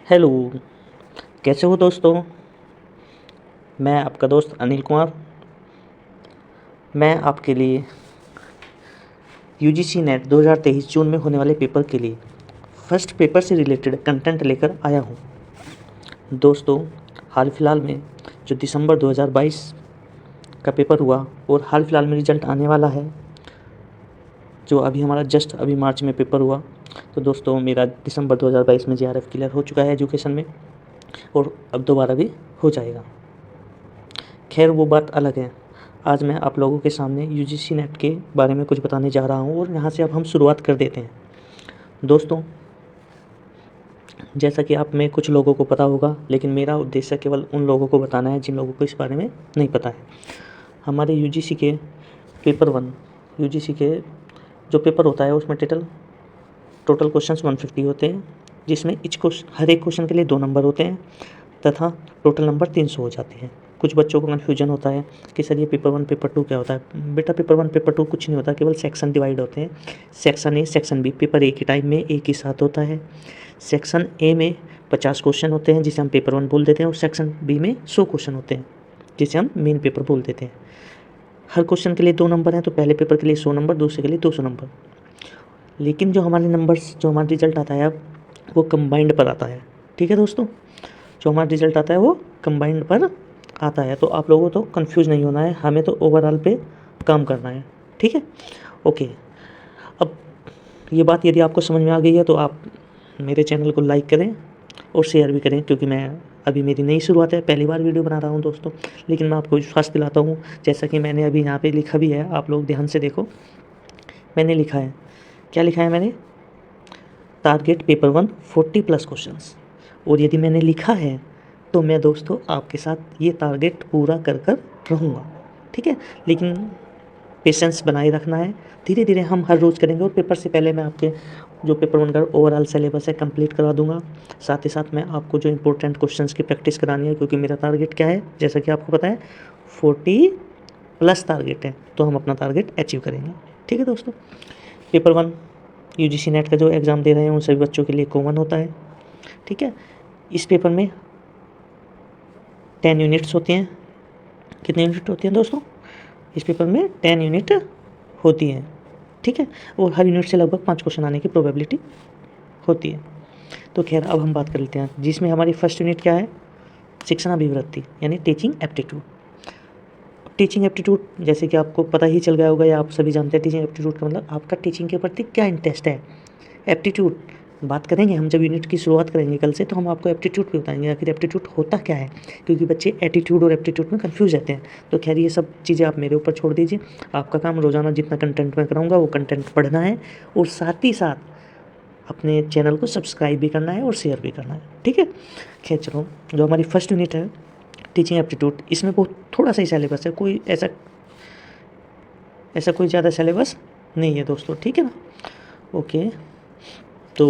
Hello, कैसे हो दोस्तों। मैं आपका दोस्त अनिल कुमार। मैं आपके लिए यूजीसी नेट 2023 जून में होने वाले पेपर के लिए फर्स्ट पेपर से रिलेटेड कंटेंट लेकर आया हूँ। दोस्तों, हाल फिलहाल में जो दिसंबर 2022 का पेपर हुआ और हाल फिलहाल में रिजल्ट आने वाला है, जो अभी हमारा जस्ट अभी मार्च में पेपर हुआ। तो दोस्तों, मेरा दिसंबर 2022 में जेआरएफ क्लियर हो चुका है एजुकेशन में, और अब दोबारा भी हो जाएगा। खैर, वो बात अलग है। आज मैं आप लोगों के सामने यूजीसी नेट के बारे में कुछ बताने जा रहा हूँ और यहाँ से अब हम शुरुआत कर देते हैं। दोस्तों, जैसा कि आप में कुछ लोगों को पता होगा, लेकिन मेरा उद्देश्य केवल उन लोगों को बताना है जिन लोगों को इस बारे में नहीं पता है। हमारे यूजीसी के पेपर 1, यूजीसी के जो पेपर होता है उसमें टोटल क्वेश्चंस 150 होते हैं, जिसमें हर एक क्वेश्चन के लिए 2 नंबर होते हैं तथा टोटल नंबर 300 हो जाते हैं। कुछ बच्चों को कन्फ्यूजन होता है कि सर ये पेपर 1 पेपर 2 क्या होता है। बेटा, पेपर 1 पेपर 2 कुछ नहीं होता, केवल सेक्शन डिवाइड होते हैं। Section A, section B. Paper एक ही टाइम में एक ही साथ होता है। सेक्शन ए में 50 क्वेश्चन होते हैं, जिसे हम पेपर 1 बोल देते हैं, और सेक्शन बी में 100 क्वेश्चन होते हैं, जिसे हम मेन पेपर बोल देते हैं। हर क्वेश्चन के लिए 2 नंबर हैं, तो पहले पेपर के लिए 100 नंबर, दूसरे के लिए 200 नंबर। लेकिन जो हमारे नंबर्स, जो हमारा रिजल्ट आता है अब, वो कंबाइंड पर आता है। ठीक है दोस्तों, जो हमारा रिजल्ट आता है वो कंबाइंड पर आता है। तो आप लोगों को तो कंफ्यूज नहीं होना है, हमें तो ओवरऑल पे काम करना है। ठीक है, ओके। अब ये बात यदि आपको समझ में आ गई है तो आप मेरे चैनल को लाइक करें और शेयर भी करें, क्योंकि अभी मेरी नई शुरुआत है, पहली बार वीडियो बना रहा हूँ दोस्तों। लेकिन मैं आपको विश्वास दिलाता हूँ, जैसा कि मैंने अभी यहाँ पे लिखा भी है, आप लोग ध्यान से देखो। मैंने लिखा है, क्या लिखा है मैंने? Target paper 1 40+ questions. और यदि मैंने लिखा है तो मैं दोस्तों आपके साथ ये टारगेट पूरा कर रहूँगा। ठीक है, लेकिन पेशेंस बनाए रखना है। धीरे धीरे हम हर रोज़ करेंगे, और पेपर से पहले मैं आपके जो पेपर 1 का ओवरऑल सिलेबस है कंप्लीट करा दूंगा। साथ ही साथ मैं आपको जो इंपॉर्टेंट क्वेश्चंस की प्रैक्टिस करानी है, क्योंकि मेरा टारगेट क्या है, जैसा कि आपको पता है 40+ टारगेट है, तो हम अपना टारगेट अचीव करेंगे। ठीक है दोस्तों, पेपर 1 यूजीसी नेट का जो एग्ज़ाम दे रहे हैं उन सभी बच्चों के लिए कॉमन होता है। ठीक है, इस पेपर में 10 यूनिट्स होती हैं। कितनी यूनिट होती हैं दोस्तों? इस पेपर में 10 यूनिट होती हैं। ठीक है, और हर यूनिट से लगभग 5 क्वेश्चन आने की प्रोबेबिलिटी होती है। तो खैर, अब हम बात कर लेते हैं, जिसमें हमारी फर्स्ट यूनिट क्या है? शिक्षण अभिवृत्ति, यानी टीचिंग एप्टीट्यूड। टीचिंग एप्टीट्यूड जैसे कि आपको पता ही चल गया होगा, या आप सभी जानते हैं, टीचिंग एप्टीट्यूड का मतलब आपका टीचिंग के प्रति क्या इंटरेस्ट है। एप्टीट्यूड बात करेंगे हम, जब यूनिट की शुरुआत करेंगे कल से, तो हम आपको एप्टीट्यूड पे बताएंगे आखिर एप्टीट्यूड होता क्या है, क्योंकि बच्चे एटीट्यूड और एप्टीट्यूड में कंफ्यूज रहते हैं। तो खैर, ये सब चीज़ें आप मेरे ऊपर छोड़ दीजिए। आपका काम रोज़ाना जितना कंटेंट मैं कराऊंगा वो कंटेंट पढ़ना है, और साथ ही साथ अपने चैनल को सब्सक्राइब भी करना है और शेयर भी करना है। ठीक है, खैर चलो, जो हमारी फर्स्ट यूनिट है टीचिंग एप्टीट्यूड, इसमें बहुत थोड़ा सा ही सिलेबस है, कोई ऐसा कोई ज़्यादा सिलेबस नहीं है दोस्तों। ठीक है ना, ओके। तो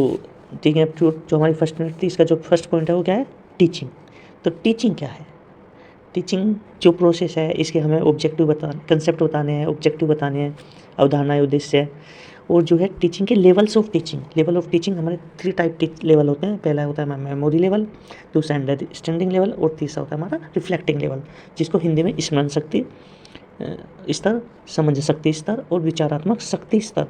टीचिंग एप्टीट्यूड जो हमारी फर्स्ट यूनिट थी, इसका जो फर्स्ट पॉइंट है वो क्या है? टीचिंग। तो टीचिंग क्या है? टीचिंग जो प्रोसेस है, इसके हमें कंसेप्ट बताने हैं, ऑब्जेक्टिव बताने हैं, अवधारणाएं, उद्देश्य, और जो है टीचिंग के लेवल ऑफ टीचिंग हमारे 3 टाइप लेवल होते हैं। पहला होता है मेमोरी लेवल, दूसरा अंडरस्टैंडिंग लेवल, और तीसरा होता है हमारा रिफ्लेक्टिंग लेवल, जिसको हिंदी में स्मरण शक्ति स्तर, समझ शक्ति स्तर और विचारात्मक शक्ति स्तर।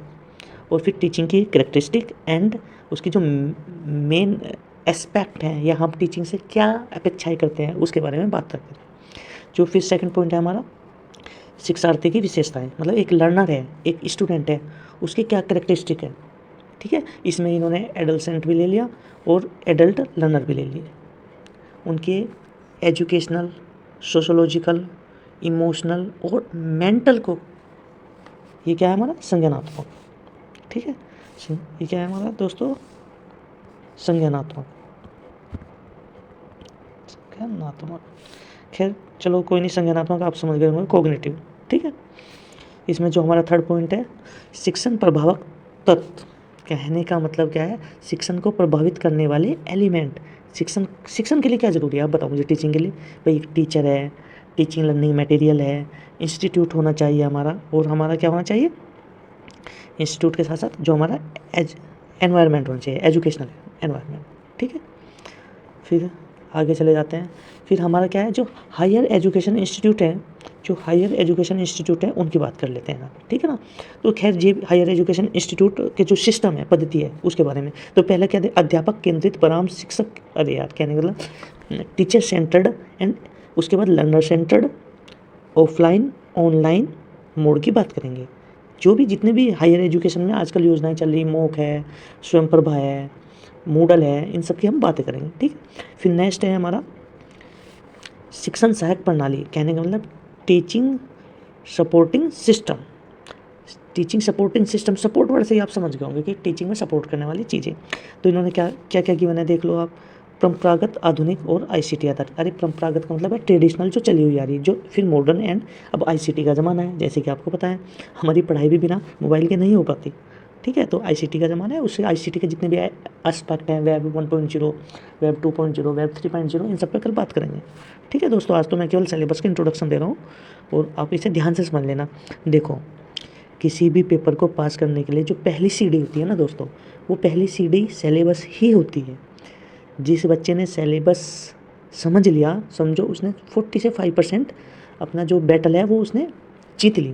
और फिर टीचिंग की कैरेक्टरिस्टिक एंड उसकी जो मेन एस्पेक्ट हैं, या हम टीचिंग से क्या अपेक्षाएं करते हैं, उसके बारे में बात करते हैं। जो फिर सेकंड पॉइंट है हमारा, शिक्षार्थी की विशेषताएं, मतलब एक लर्नर है, एक स्टूडेंट है, उसकी क्या कैरेक्टरिस्टिक है। ठीक है, इसमें इन्होंने एडोलसेंट भी ले लिया और एडल्ट लर्नर भी ले लिए। उनके एजुकेशनल, सोशोलॉजिकल, इमोशनल और मेंटल को, ये क्या है हमारा? संज्ञानात्मक। ठीक है, ये क्या है हमारा दोस्तों? संज्ञानात्मक। खैर चलो, कोई नहीं, संज्ञानात्मक आप समझ गए होंगे, कॉग्निटिव। ठीक है, इसमें जो हमारा थर्ड पॉइंट है, शिक्षण प्रभावक तत्व। कहने का मतलब क्या है? शिक्षण को प्रभावित करने वाले एलिमेंट। शिक्षण के लिए क्या ज़रूरी है, आप बताओ मुझे। टीचिंग के लिए भाई एक टीचर है, टीचिंग लर्निंग मटेरियल है, इंस्टीट्यूट होना चाहिए हमारा, और हमारा क्या होना चाहिए? इंस्टीट्यूट के साथ साथ जो हमारा एनवायरनमेंट होना चाहिए, एजुकेशनल एनवायरनमेंट। ठीक है, फिर आगे चले जाते हैं। फिर हमारा क्या है, जो हायर एजुकेशन इंस्टीट्यूट है, जो हायर एजुकेशन इंस्टीट्यूट है उनकी बात कर लेते हैं ना, ठीक है ना। तो खैर ये हायर एजुकेशन इंस्टीट्यूट के जो सिस्टम है, पद्धति है, उसके बारे में। तो पहले क्या है, अध्यापक केंद्रित परामर्श शिक्षक, अरे यार कहने का मतलब टीचर सेंटर्ड एंड उसके बाद learner centred, offline online mode की बात करेंगे। जो भी जितने भी हायर एजुकेशन में आजकल योजनाएं चल रही, मोक है, स्वयं प्रभा है, मूडल है, इन सब की हम बातें करेंगे, ठीक। फिर नेक्स्ट है हमारा शिक्षण सहायक प्रणाली, कहने का मतलब teaching supporting system. Teaching supporting system, support word से ही आप समझ गए होंगे कि टीचिंग में सपोर्ट करने वाली चीज़ें। तो इन्होंने क्या क्या क्या किया, मैंने देख लो आप, परंपरागत, आधुनिक और आईसीटी आधारित। अरे परंपरागत का मतलब है ट्रेडिशनल, जो चली हुई आ रही है, जो फिर मॉडर्न एंड अब आईसीटी का ज़माना है। जैसे कि आपको पता है हमारी पढ़ाई भी बिना मोबाइल के नहीं हो पाती, ठीक है। तो आईसीटी का ज़माना है, उससे आईसीटी के जितने भी एस्पेक्ट हैं, वेब 1.0, वेब 2.0, वेब 3.0, इन सब पर कल बात करेंगे, ठीक है दोस्तों। आज तो मैं केवल सिलेबस का इंट्रोडक्शन दे रहा हूँ और आप इसे ध्यान से समझ लेना। देखो, किसी भी पेपर को पास करने के लिए जो पहली सीढ़ी होती है ना दोस्तों, वो पहली सीढ़ी सिलेबस ही होती है। जिस बच्चे ने सिलेबस समझ लिया, समझो उसने 40 से 5% अपना जो बैटल है वो उसने जीत ली।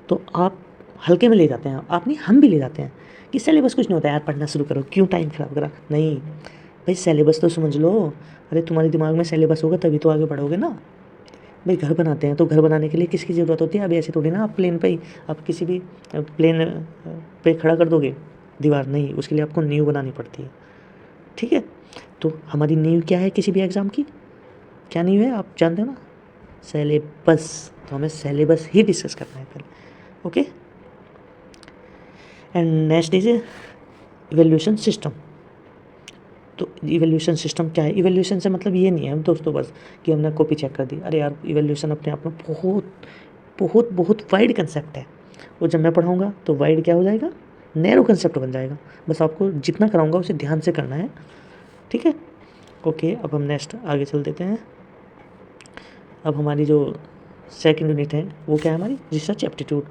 तो आप हल्के में ले जाते हैं, आप नहीं, हम भी ले जाते हैं कि सिलेबस कुछ नहीं होता यार, पढ़ना शुरू करो, क्यों टाइम खराब करा। नहीं भाई, सिलेबस तो समझ लो। अरे तुम्हारे दिमाग में सिलेबस होगा तभी तो आगे बढ़ोगे ना। भाई घर बनाते हैं तो घर बनाने के लिए किसकी ज़रूरत होती है। अभी ऐसे थोड़ी ना आप प्लेन पे ही, आप किसी भी प्लेन पे खड़ा कर दोगे दीवार, नहीं, उसके लिए आपको नींव बनानी पड़ती है, ठीक है। तो हमारी नींव क्या है किसी भी एग्ज़ाम की, क्या नींव है आप जानते हो ना, सिलेबस। तो हमें सिलेबस ही डिस्कस करना है पहले, okay. And next is evaluation system. तो इवैल्यूएशन सिस्टम क्या है, इवैल्यूएशन से मतलब ये नहीं है दोस्तों बस कि हमने कॉपी चेक कर दी। अरे यार, इवैल्यूएशन अपने आप में बहुत बहुत बहुत वाइड कंसेप्ट है, और जब मैं पढ़ाऊँगा तो वाइड क्या हो जाएगा, नैरो कंसेप्ट बन जाएगा। बस आपको जितना कराऊँगा उसे ध्यान से करना है, ठीक है, ओके। अब हम नेक्स्ट आगे चल देते हैं। अब हमारी जो सेकंड यूनिट है वो क्या है, हमारी रिसर्च एप्टीट्यूड।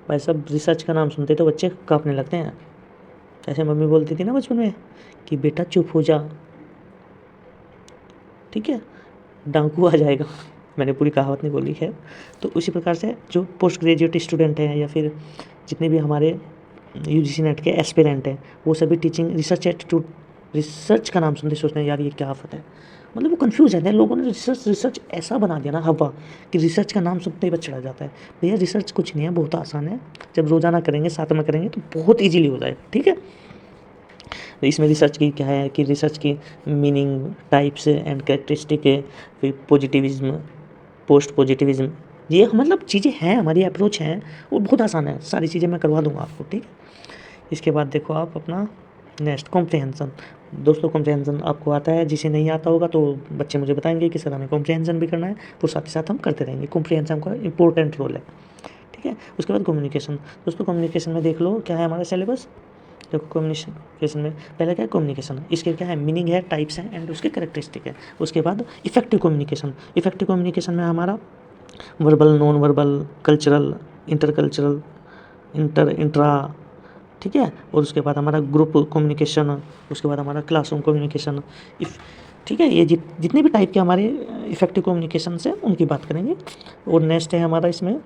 भाई साहब, रिसर्च का नाम सुनते तो बच्चे काँपने लगते हैं। ऐसे मम्मी बोलती थी ना बचपन में कि बेटा चुप हो जा, ठीक है, डांकू आ जाएगा। मैंने पूरी कहावत नहीं बोली है। तो उसी प्रकार से जो पोस्ट ग्रेजुएट स्टूडेंट हैं या फिर जितने भी हमारे यूजीसी नेट के एस्पिरेंट हैं, वो सभी टीचिंग रिसर्च एटीट्यूड, रिसर्च का नाम सुनते सोचते हैं यार ये क्या आफत है, मतलब वो कंफ्यूज है। लोगों ने रिसर्च ऐसा बना दिया ना हवा, कि रिसर्च का नाम सुनते ही बस चढ़ा जाता है। भैया रिसर्च कुछ नहीं है, बहुत आसान है। जब रोज़ाना करेंगे, साथ में करेंगे तो बहुत ईजीली हो जाए, ठीक है। तो इसमें रिसर्च की क्या है कि रिसर्च की मीनिंग, टाइप्स एंड कैरेक्टरिस्टिक है, फिर पॉजिटिविज्म, पोस्ट पॉजिटिविज्म, ये मतलब चीज़ें हैं, हमारी अप्रोच है, वो बहुत आसान है। सारी चीज़ें मैं करवा दूंगा आपको, ठीक। इसके बाद देखो आप अपना नेक्स्ट कॉम्प्रिहेंसन। दोस्तों कॉम्प्रिहेंसन आपको आता है, जिसे नहीं आता होगा तो बच्चे मुझे बताएंगे कि सर हमें कॉम्प्रिहेंसन भी करना है, तो साथ ही साथ हम करते रहेंगे। कॉम्प्रिहेंसन का इंपॉर्टेंट रोल है, ठीक है। उसके बाद कम्युनिकेशन। दोस्तों कम्युनिकेशन में देख लो क्या है हमारा सिलेबस। देखो कम्युनिकेशन में पहले क्या है, कम्युनिकेशन, इसके क्या है, मीनिंग है, टाइप्स हैं एंड उसके कैरेक्टरिस्टिक है। उसके बाद इफेक्टिव कम्युनिकेशन। इफेक्टिव कम्युनिकेशन में हमारा verbal, non verbal, cultural, intercultural, intra, ठीक है। और उसके बाद हमारा ग्रुप कम्युनिकेशन, उसके बाद हमारा क्लासरूम कम्युनिकेशन, ठीक है। ये जितने भी टाइप के हमारे इफेक्टिव कम्युनिकेशन से उनकी बात करेंगे। और नेक्स्ट है हमारा इसमें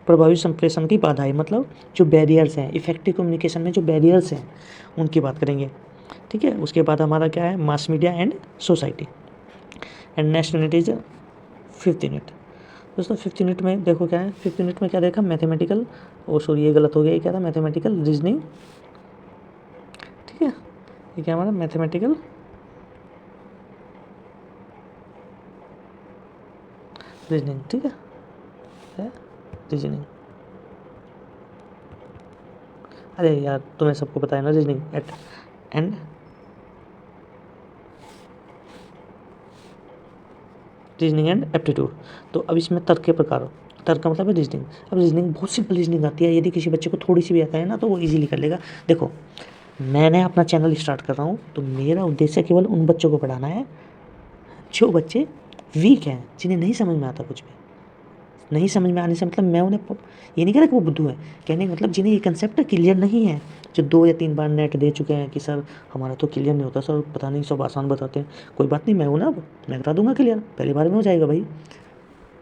प्रभावी संप्रेषण की बाधाएं, मतलब जो बैरियर्स हैं इफेक्टिव कम्युनिकेशन में, जो बैरियर्स हैं उनकी बात करेंगे, ठीक है। उसके बाद हमारा क्या है, mass media and society. And next unit is 5th unit. दोस्तों 5th यूनिट में देखो क्या है, 5th यूनिट में क्या देखा, मैथमेटिकल, ओ सॉरी ये गलत हो गया, ये क्या था, मैथमेटिकल रीजनिंग, ठीक है। ये क्या हमारा मैथमेटिकल रीजनिंग, ठीक है, रीजनिंग। अरे यार तुम्हें सबको पता है ना, reasoning and reasoning and aptitude. तो अब इसमें तर्क के प्रकार, तर्क का मतलब है रीजनिंग। अब रीजनिंग बहुत सिंपल रीजनिंग आती है, यदि किसी बच्चे को थोड़ी सी भी आता है ना तो वो इजीली कर लेगा। देखो मैंने अपना चैनल स्टार्ट कर रहा हूँ तो मेरा उद्देश्य केवल उन बच्चों को पढ़ाना है जो बच्चे वीक हैं, जिन्हें नहीं समझ में आता कुछ भी, नहीं समझ में आने से मतलब मैं उन्हें ये नहीं कह रहा कि वो बुद्धू है, कहने का मतलब जिन्हें ये कंसेप्ट क्लियर नहीं है, जो 2 या 3 बार नेट दे चुके हैं कि सर हमारा तो क्लियर नहीं होता सर, पता नहीं सब आसान बताते हैं, कोई बात नहीं, मैं हूँ ना, अब मैं करा दूंगा क्लियर, पहली बार में हो जाएगा भाई,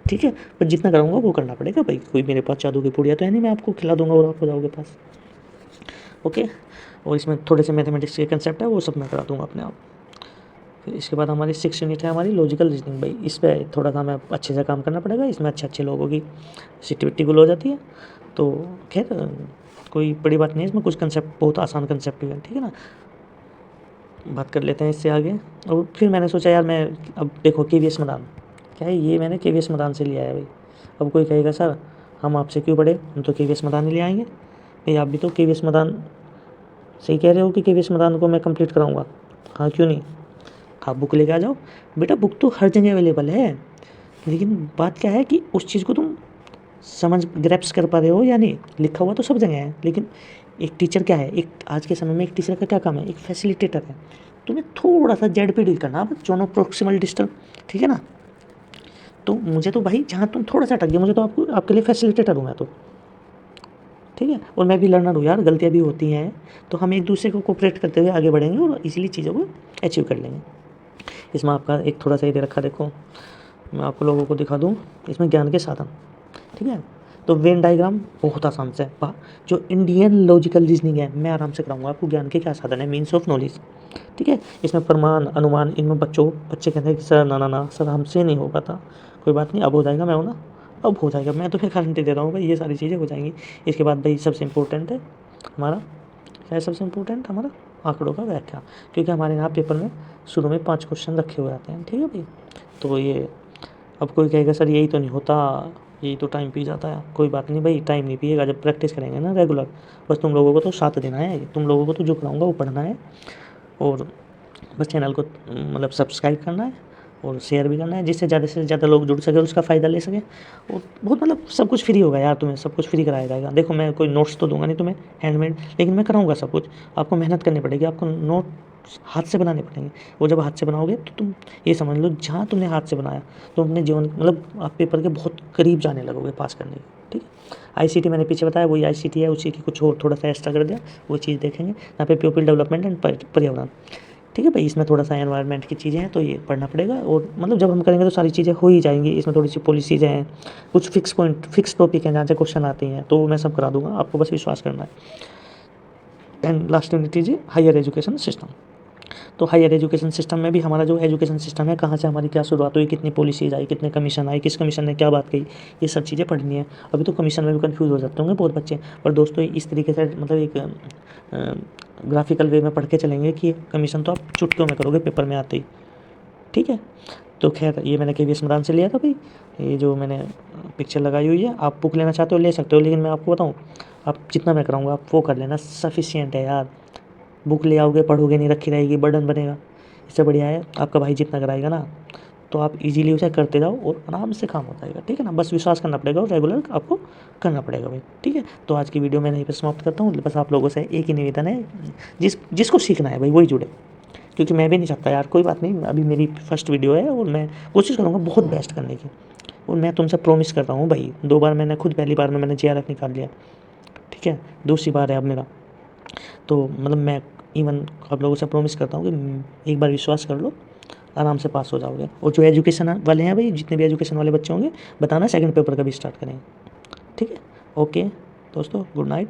ठीक है। पर जितना कराऊंगा वो करना पड़ेगा भाई, कोई मेरे पास जादू की पुड़िया तो है नहीं मैं आपको खिला दूंगा और आप हो जाओगे पास, ओके। और इसमें थोड़े से मैथमेटिक्स के कंसेप्ट है वो सब मैं करा दूंगा अपने आप। फिर इसके बाद हमारी 6 यूनिट है हमारी लॉजिकल रीजनिंग। भाई इस पर थोड़ा सा हमें अच्छे से काम करना पड़ेगा, इसमें अच्छे अच्छे लोगों की सिटिविटी गुल हो जाती है, तो खैर कोई बड़ी बात नहीं है, इसमें कुछ कंसेप्ट बहुत आसान कंसेप्ट है, ठीक है ना। बात कर लेते हैं इससे आगे। और फिर मैंने सोचा यार मैं, अब देखो KVS मैदान क्या है, ये मैंने KVS मैदान से लिया है भाई। अब कोई कहेगा सर हम आपसे क्यों पढ़े, हम तो KVS मैदान ही ले आएंगे। भाई आप भी तो KVS मैदान सही कह रहे हो कि KVS मैदान को मैं कंप्लीट कराऊंगा, हाँ क्यों नहीं, आप बुक लेके आ जाओ। बेटा बुक तो हर जगह अवेलेबल है, लेकिन बात क्या है कि उस चीज़ को तुम समझ ग्रैप्स कर पा रहे हो या नहीं। लिखा हुआ तो सब जगह है, लेकिन एक टीचर क्या है, एक आज के समय में एक टीचर का क्या काम है, एक फैसिलिटेटर है। तुम्हें थोड़ा सा जेड डील करना, बस जोनो प्रोक्सिमल डिस्टेंस, ठीक है ना। तो मुझे तो भाई जहाँ तुम थोड़ा सा अटक गए, मुझे तो आपको आपके लिए फैसिलिटेटर हूँ मैं तो, ठीक है। और मैं भी लर्नर हूँ यार, गलतियाँ भी होती हैं, तो हम एक दूसरे को कोऑपरेट करते हुए आगे बढ़ेंगे और इसीलिए चीज़ों को अचीव कर लेंगे। इसमें आपका एक थोड़ा सा ये दे रखा, देखो मैं आपको लोगों को दिखा दूँ, इसमें ज्ञान के साधन, ठीक है। तो वेन डायग्राम बहुत आसान से है, जो इंडियन लॉजिकल रीजनिंग है मैं आराम से कराऊंगा आपको। ज्ञान के क्या साधन है, मीन्स ऑफ नॉलेज, ठीक है। इसमें प्रमाण अनुमान, इनमें बच्चे कहते हैं कि सर ना ना ना सर हमसे नहीं हो पाता, कोई बात नहीं अब हो जाएगा, मैं हूँ ना, अब हो जाएगा, मैं तुम्हें गारंटी दे रहा हूँ भाई ये सारी चीज़ें हो जाएंगी। इसके बाद भाई सबसे इंपॉर्टेंट है हमारा, क्या है सबसे इंपॉर्टेंट हमारा, आंकड़ों का व्याख्या, क्योंकि हमारे यहाँ पेपर में शुरू में 5 क्वेश्चन रखे हुए आते हैं, ठीक है भाई। तो ये अब कोई कहेगा सर यही तो नहीं होता, यही तो टाइम पी जाता है, कोई बात नहीं भाई, टाइम नहीं पिएगा, जब प्रैक्टिस करेंगे ना रेगुलर, बस तुम लोगों को तो साथ देना है, तुम लोगों को तो जो कराऊंगा वो पढ़ना है, और बस चैनल को मतलब सब्सक्राइब करना है और शेयर भी करना है, जिससे ज़्यादा से ज़्यादा लोग जुड़ सके, उसका फ़ायदा ले सके। और बहुत मतलब सब कुछ फ्री होगा यार, तुम्हें सब कुछ फ्री कराया जाएगा। देखो मैं कोई नोट्स तो दूंगा नहीं तुम्हें हैंडमेड, लेकिन मैं कराऊंगा सब कुछ, आपको मेहनत करनी पड़ेगी, आपको नोट्स हाथ से बनाने पड़ेंगे। वो जब हाथ से बनाओगे तो तुम ये समझ लो जहाँ तुमने हाथ से बनाया तो अपने जीवन मतलब आप पेपर के बहुत करीब जाने लगोगे पास करने के, ठीक है। ICT मैंने पीछे बताया वही ICT है, उसी की कुछ और थोड़ा सा एक्स्ट्रा कर दिया, वो चीज़ देखेंगे। यहाँ पे पीपल डेवलपमेंट एंड पर्यावरण, ठीक है भाई, इसमें थोड़ा सा एनवायरनमेंट की चीज़ें हैं तो ये पढ़ना पड़ेगा, और मतलब जब हम करेंगे तो सारी चीज़ें हो ही जाएंगी। इसमें थोड़ी सी पॉलिसीज़ हैं, कुछ फिक्स टॉपिक हैं जहाँ से क्वेश्चन आते हैं, तो मैं सब करा दूंगा, आपको बस विश्वास करना है। एंड लास्ट यूनिट लीजिए हायर एजुकेशन सिस्टम। तो हायर एजुकेशन सिस्टम में भी हमारा जो एजुकेशन सिस्टम है, कहाँ से हमारी क्या शुरुआत हुई, कितनी पॉलिसीज आई, कितने कमीशन आए, किस कमीशन ने क्या बात कही, ये सब चीज़ें पढ़नी है। अभी तो कमीशन में भी कंफ्यूज हो जाते होंगे बहुत बच्चे, पर दोस्तों इस तरीके से मतलब एक ग्राफिकल वे में पढ़ के चलेंगे कि कमीशन तो आप चुटकियों में करोगे पेपर में आते ही, ठीक है। तो खैर ये मैंने KVS मैदान से लिया था भाई, ये जो मैंने पिक्चर लगाई हुई है, आप बुक लेना चाहते हो ले सकते हो, लेकिन मैं आपको बताऊँ आप जितना मैं कराऊंगा आप वो कर लेना, सफिशियंट है यार। बुक ले आओगे पढ़ोगे नहीं, रखी रहेगी, बर्डन बनेगा, इससे बढ़िया है आपका भाई जितना कराएगा ना तो आप इजीली उसे करते जाओ और आराम से काम हो जाएगा, ठीक है ना। बस विश्वास करना पड़ेगा और रेगुलर आपको करना पड़ेगा भाई, ठीक है। तो आज की वीडियो मैं यहीं पर समाप्त करता हूँ। बस आप लोगों से एक ही निवेदन है, जिसको सीखना है भाई वही जुड़े, क्योंकि मैं भी नहीं चाहता यार, कोई बात नहीं, अभी मेरी फर्स्ट वीडियो है और मैं कोशिश करूँगा बहुत बेस्ट करने की, और मैं तुमसे प्रॉमिस कर रहा हूँ भाई, 2 बार मैंने खुद, पहली बार में मैंने JRF निकाल लिया, ठीक है, दूसरी बार है अब मेरा, तो मतलब मैं इवन आप लोगों से प्रॉमिस करता हूँ कि एक बार विश्वास कर लो आराम से पास हो जाओगे। और जो एजुकेशन वाले हैं भाई, जितने भी एजुकेशन वाले बच्चे होंगे बताना, सेकंड पेपर का भी स्टार्ट करेंगे, ठीक है। ओके दोस्तों, गुड नाइट।